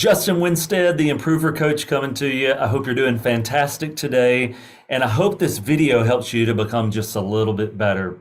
Justin Winstead, the Improver Coach, coming to you. I hope you're doing fantastic today, and I hope this video helps you to become just a little bit better.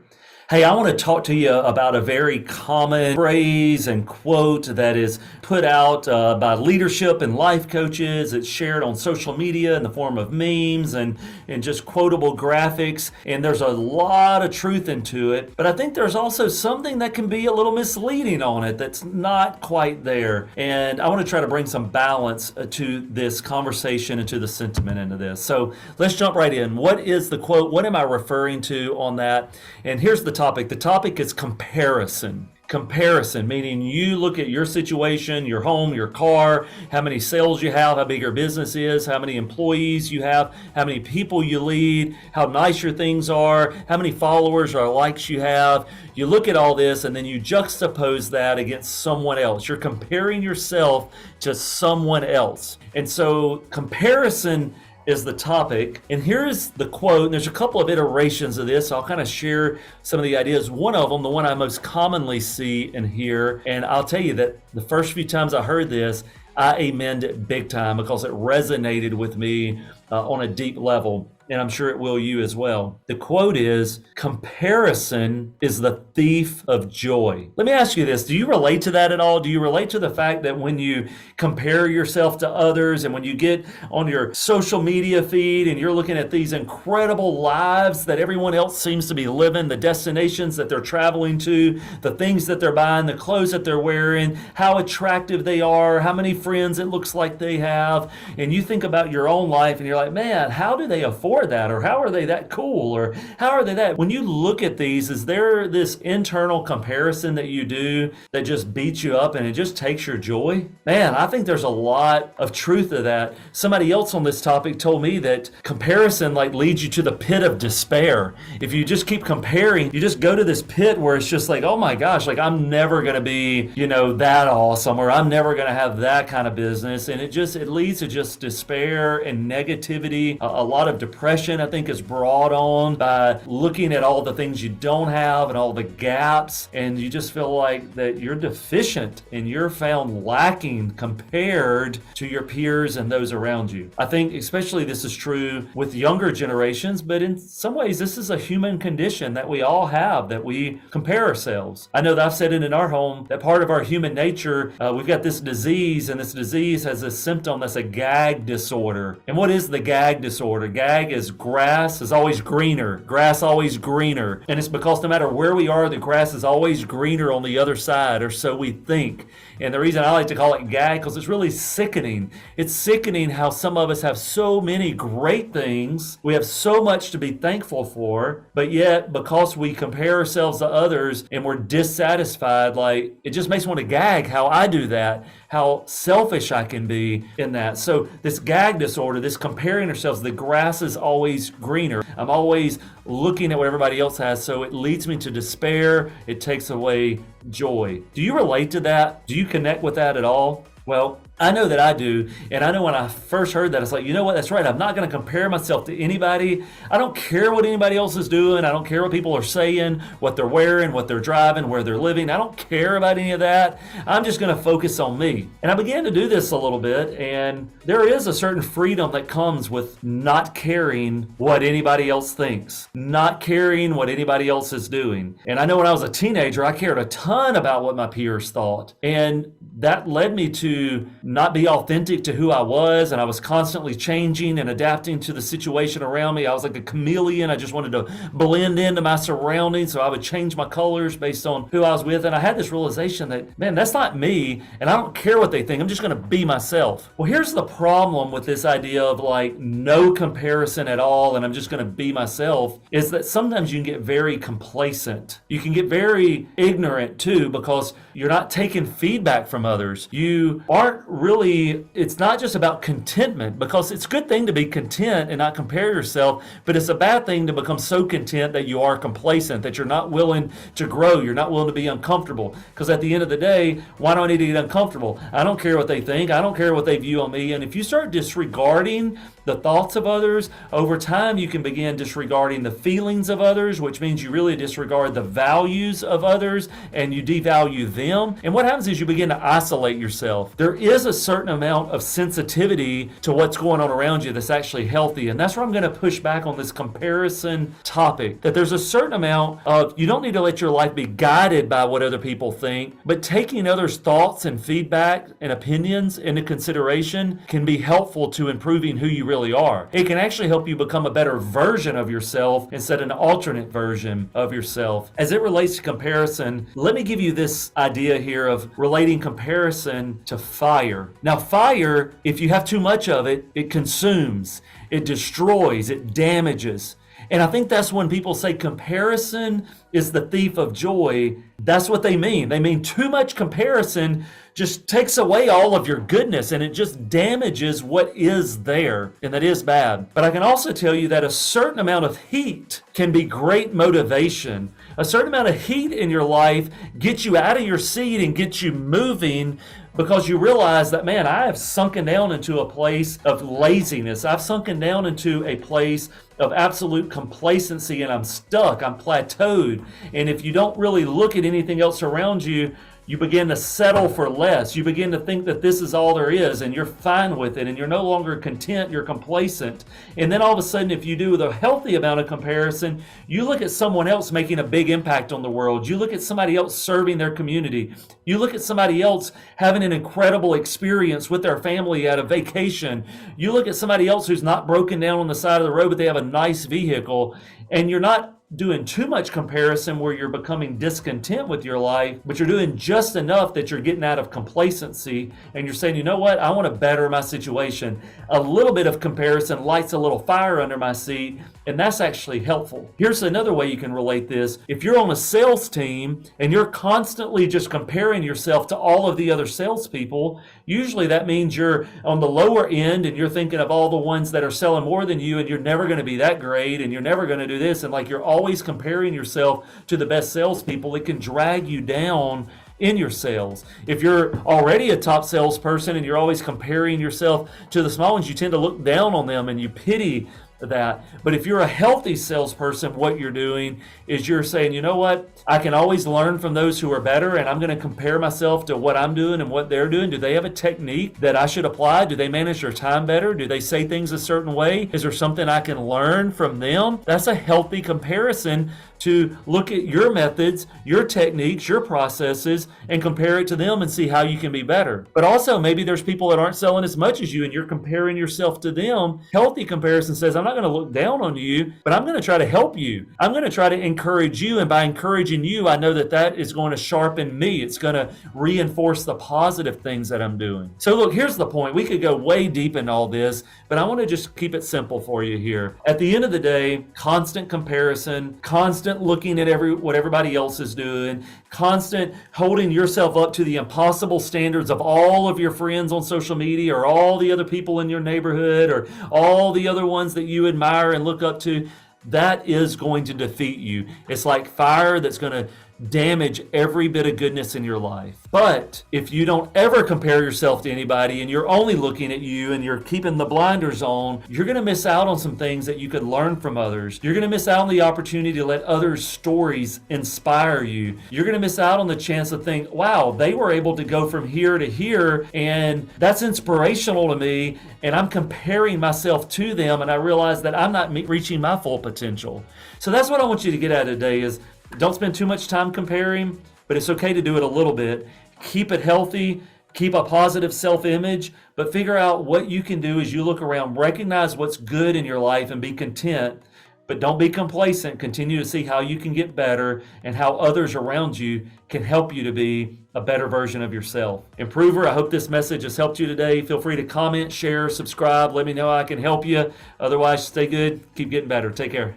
Hey, I want to talk to you about a very common phrase and quote that is put out by leadership and life coaches. It's shared on social media in the form of memes and just quotable graphics. And there's a lot of truth into it. But I think there's also something that can be a little misleading on it that's not quite there. And I want to try to bring some balance to this conversation and to the sentiment into this. So let's jump right in. What is the quote? What am I referring to on that? And here's the topic. The topic is comparison. Comparison, meaning you look at your situation, your home, your car, how many sales you have, how big your business is, how many employees you have, how many people you lead, how nice your things are, how many followers or likes you have. You look at all this and then you juxtapose that against someone else. You're comparing yourself to someone else. And so comparison is the topic. And here's the quote. And there's a couple of iterations of this. I'll kind of share some of the ideas. One of them, the one I most commonly see and hear, and I'll tell you that the first few times I heard this, I amened it big time because it resonated with me on a deep level. And I'm sure it will you as well. The quote is, comparison is the thief of joy. Let me ask you this. Do you relate to that at all? Do you relate to the fact that when you compare yourself to others and when you get on your social media feed and you're looking at these incredible lives that everyone else seems to be living, the destinations that they're traveling to, the things that they're buying, the clothes that they're wearing, how attractive they are, how many friends it looks like they have, and you think about your own life and you're like, man, how do they afford that, or how are they that cool, or how are they that? When you look at these, is there this internal comparison that you do that just beats you up and it just takes your joy? Man, I think there's a lot of truth to that. Somebody else on this topic told me that comparison leads you to the pit of despair. If you just keep comparing, you just go to this pit where it's just like, oh my gosh, I'm never going to be, that awesome, or I'm never going to have that kind of business. And it leads to just despair and negativity, a lot of depression, I think, is brought on by looking at all the things you don't have and all the gaps, and you just feel like that you're deficient and you're found lacking compared to your peers and those around you. I think especially this is true with younger generations, but in some ways this is a human condition that we all have, that we compare ourselves. I know that I've said it in our home, that part of our human nature, we've got this disease, and this disease has a symptom that's a gag disorder. And what is the gag disorder? Gag is grass is always greener. Grass always greener. And it's because no matter where we are, the grass is always greener on the other side, or so we think. And the reason I like to call it gag, because it's really sickening. It's sickening how some of us have so many great things. We have so much to be thankful for, but yet because we compare ourselves to others and we're dissatisfied, it just makes me want to gag how I do that, how selfish I can be in that. So this gag disorder, this comparing ourselves, the grass is always greener. I'm always looking at what everybody else has, so it leads me to despair. It takes away joy. Do you relate to that? Do you connect with that at all? Well, I know that I do, and I know when I first heard that, it's like, you know what, that's right, I'm not going to compare myself to anybody. I don't care what anybody else is doing. I don't care what people are saying, what they're wearing, what they're driving, where they're living. I don't care about any of that. I'm just going to focus on me. And I began to do this a little bit, and there is a certain freedom that comes with not caring what anybody else thinks, not caring what anybody else is doing. And I know when I was a teenager, I cared a ton about what my peers thought, and that led me to not be authentic to who I was, and I was constantly changing and adapting to the situation around me. I was like a chameleon. I just wanted to blend into my surroundings, so I would change my colors based on who I was with. And I had this realization that, man, that's not me, and I don't care what they think. I'm just going to be myself. Well, here's the problem with this idea of no comparison at all, and I'm just going to be myself, is that sometimes you can get very complacent. You can get very ignorant too, because you're not taking feedback from others. You aren't really, it's not just about contentment, because it's a good thing to be content and not compare yourself, but it's a bad thing to become so content that you are complacent, that you're not willing to grow, you're not willing to be uncomfortable. Because at the end of the day, why do I need to get uncomfortable? I don't care what they think, I don't care what they view on me. And if you start disregarding the thoughts of others, over time you can begin disregarding the feelings of others, which means you really disregard the values of others and you devalue them. And what happens is you begin to isolate yourself. There is is a certain amount of sensitivity to what's going on around you that's actually healthy. And that's where I'm going to push back on this comparison topic, that there's a certain amount of, you don't need to let your life be guided by what other people think, but taking others' thoughts and feedback and opinions into consideration can be helpful to improving who you really are. It can actually help you become a better version of yourself instead of an alternate version of yourself. As it relates to comparison, let me give you this idea here of relating comparison to fire. Now, fire, if you have too much of it, it consumes, it destroys, it damages. And I think that's when people say comparison is the thief of joy. That's what they mean. They mean too much comparison just takes away all of your goodness and it just damages what is there, and that is bad. But I can also tell you that a certain amount of heat can be great motivation. A certain amount of heat in your life gets you out of your seat and gets you moving, because you realize that, man, I have sunken down into a place of laziness. I've sunken down into a place of absolute complacency, and I'm stuck, I'm plateaued. And if you don't really look at anything else around you, you begin to settle for less. You begin to think that this is all there is and you're fine with it and you're no longer content, you're complacent. And then all of a sudden, if you do the healthy amount of comparison, you look at someone else making a big impact on the world. You look at somebody else serving their community. You look at somebody else having an incredible experience with their family at a vacation. You look at somebody else who's not broken down on the side of the road, but they have a nice vehicle, and you're not doing too much comparison where you're becoming discontent with your life, but you're doing just enough that you're getting out of complacency and you're saying, you know what, I want to better my situation. A little bit of comparison lights a little fire under my seat, and that's actually helpful. Here's another way you can relate this. If you're on a sales team and you're constantly just comparing yourself to all of the other salespeople, usually that means you're on the lower end and you're thinking of all the ones that are selling more than you, and you're never going to be that great and you're never going to do this, and like you're always comparing yourself to the best salespeople. It can drag you down in your sales. If you're already a top salesperson and you're always comparing yourself to the small ones, you tend to look down on them and you pity that. But if you're a healthy salesperson, what you're doing is you're saying, you know what, I can always learn from those who are better, and I'm going to compare myself to what I'm doing and what they're doing. Do they have a technique that I should apply? Do they manage their time better? Do they say things a certain way? Is there something I can learn from them? That's a healthy comparison, to look at your methods, your techniques, your processes, and compare it to them and see how you can be better. But also, maybe there's people that aren't selling as much as you and you're comparing yourself to them. Healthy comparison says, I'm not going to look down on you, but I'm going to try to help you. I'm going to try to encourage you, and by encouraging you, I know that that is going to sharpen me. It's going to reinforce the positive things that I'm doing. So look, here's the point. We could go way deep in all this, but I want to just keep it simple for you here. At the end of the day, constant comparison, constant looking at what everybody else is doing, constant holding yourself up to the impossible standards of all of your friends on social media, or all the other people in your neighborhood, or all the other ones that you admire and look up to, that is going to defeat you. It's like fire that's going to damage every bit of goodness in your life. But if you don't ever compare yourself to anybody and you're only looking at you and you're keeping the blinders on, you're going to miss out on some things that you could learn from others. You're going to miss out on the opportunity to let others' stories inspire you. You're going to miss out on the chance to think, wow, they were able to go from here to here, and that's inspirational to me, and I'm comparing myself to them, and I realize that I'm not reaching my full potential. So that's what I want you to get out of today is, don't spend too much time comparing, but it's okay to do it a little bit. Keep it healthy, keep a positive self-image, but figure out what you can do as you look around. Recognize what's good in your life and be content, but don't be complacent. Continue to see how you can get better and how others around you can help you to be a better version of yourself. Improver, I hope this message has helped you today. Feel free to comment, share, subscribe. Let me know how I can help you. Otherwise, stay good. Keep getting better. Take care.